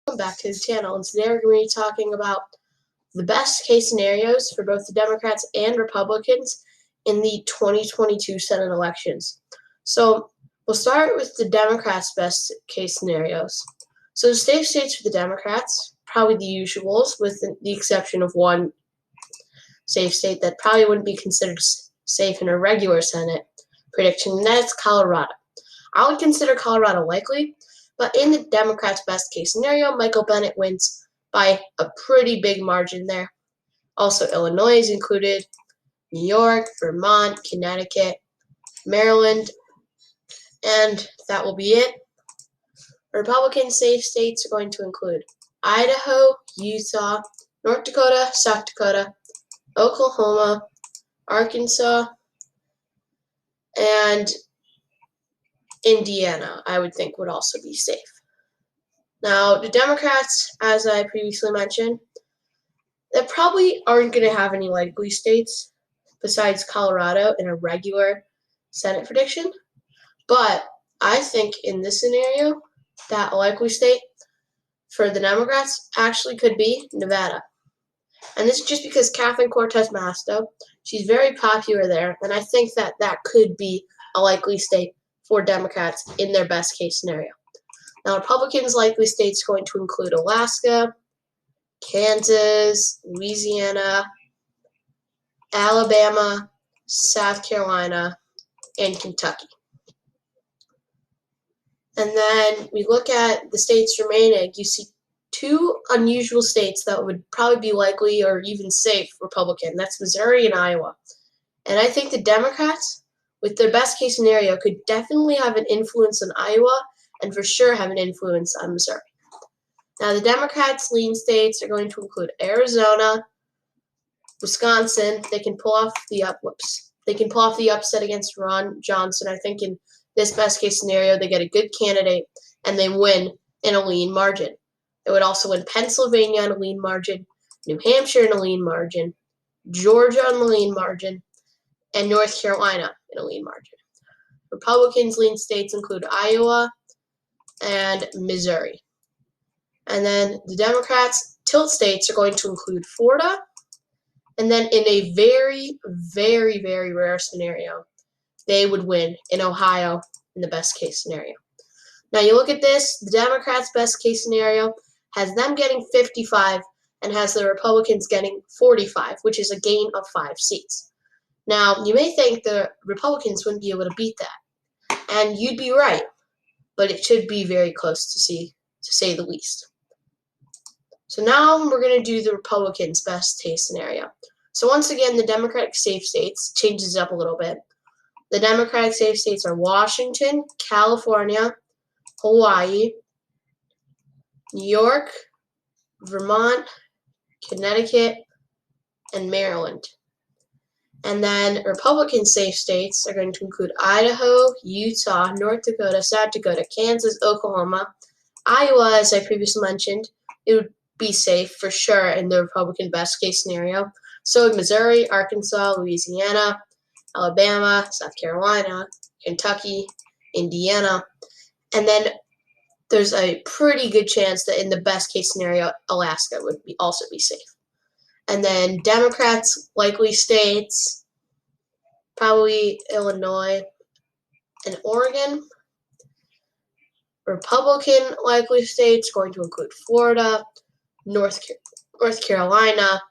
Welcome back to the channel, and today we're going to be talking about the best case scenarios for both the Democrats and Republicans in the 2022 Senate elections. So we'll start with the Democrats' best case scenarios. So the safe states for the Democrats, probably the usuals, with the exception of one safe state that probably wouldn't be considered safe in a regular Senate prediction, and that's Colorado. I would consider Colorado likely, but in the Democrats' best case scenario, Michael Bennet wins by a pretty big margin there. Also, Illinois is included, New York, Vermont, Connecticut, Maryland, and that will be it. Republican safe states are going to include Idaho, Utah, North Dakota, South Dakota, Oklahoma, Arkansas, and Indiana, I would think, would also be safe. Now, the Democrats, as I previously mentioned, they probably aren't going to have any likely states besides Colorado in a regular Senate prediction. But I think in this scenario, that likely state for the Democrats actually could be Nevada. And this is just because Catherine Cortez Masto, she's very popular there, and I think that that could be a likely state for Democrats in their best case scenario. Now, Republicans' likely states are going to include Alaska, Kansas, Louisiana, Alabama, South Carolina, and Kentucky. And then we look at the states remaining, you see two unusual states that would probably be likely or even safe Republican. That's Missouri and Iowa. And I think the Democrats, with their best case scenario, could definitely have an influence on Iowa and for sure have an influence on Missouri. Now, the Democrats' lean states are going to include Arizona, Wisconsin. They can pull off the upset against Ron Johnson. I think in this best case scenario, they get a good candidate and they win in a lean margin. They would also win Pennsylvania in a lean margin, New Hampshire in a lean margin, Georgia in a lean margin, and North Carolina in a lean margin. Republicans' lean states include Iowa and Missouri. And then the Democrats' tilt states are going to include Florida. And then in a very, very, very rare scenario, they would win in Ohio in the best case scenario. Now you look at this, the Democrats' best case scenario has them getting 55 and has the Republicans getting 45, which is a gain of 5 seats. Now, you may think the Republicans wouldn't be able to beat that. And you'd be right, but it should be very close to say the least. So now we're going to do the Republicans' best case scenario. So once again, the Democratic safe states changes up a little bit. The Democratic safe states are Washington, California, Hawaii, New York, Vermont, Connecticut, and Maryland. And then Republican safe states are going to include Idaho, Utah, North Dakota, South Dakota, Kansas, Oklahoma, Iowa, as I previously mentioned. It would be safe for sure in the Republican best case scenario. So would Missouri, Arkansas, Louisiana, Alabama, South Carolina, Kentucky, Indiana. And then there's a pretty good chance that in the best case scenario, Alaska would also be safe. And then Democrats' likely states, probably Illinois and Oregon. Republican likely states going to include Florida, North Carolina,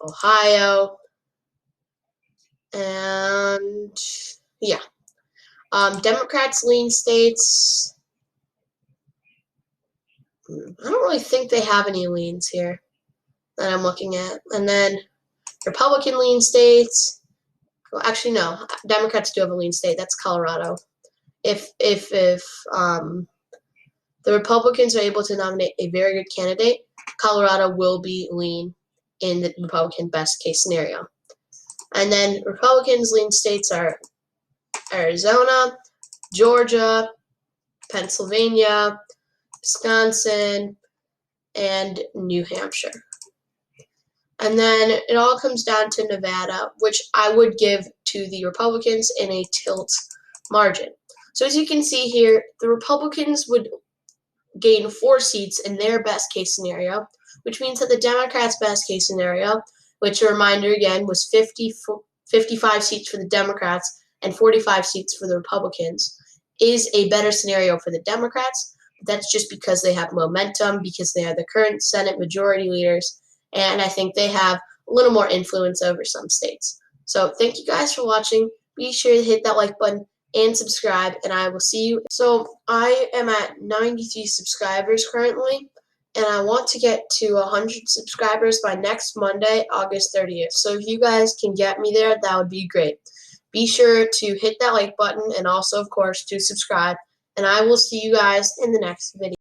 Ohio, and yeah. Democrats' lean states, I don't really think they have any leans here that I'm looking at. And then Republican lean states, well, actually no, Democrats do have a lean state. That's Colorado. If the Republicans are able to nominate a very good candidate, Colorado will be lean in the Republican best case scenario. And then Republicans' lean states are Arizona, Georgia, Pennsylvania, Wisconsin, and New Hampshire. And then it all comes down to Nevada, which I would give to the Republicans in a tilt margin. So as you can see here, the Republicans would gain 4 seats in their best case scenario, which means that the Democrats' best case scenario, which a reminder again was 55 seats for the Democrats and 45 seats for the Republicans, is a better scenario for the Democrats. That's just because they have momentum, because they are the current Senate majority leaders, and I think they have a little more influence over some states. So thank you guys for watching. Be sure to hit that like button and subscribe, and I will see you. So I am at 93 subscribers currently, and I want to get to 100 subscribers by next Monday, August 30th. So if you guys can get me there, that would be great. Be sure to hit that like button and also, of course, to subscribe, and I will see you guys in the next video.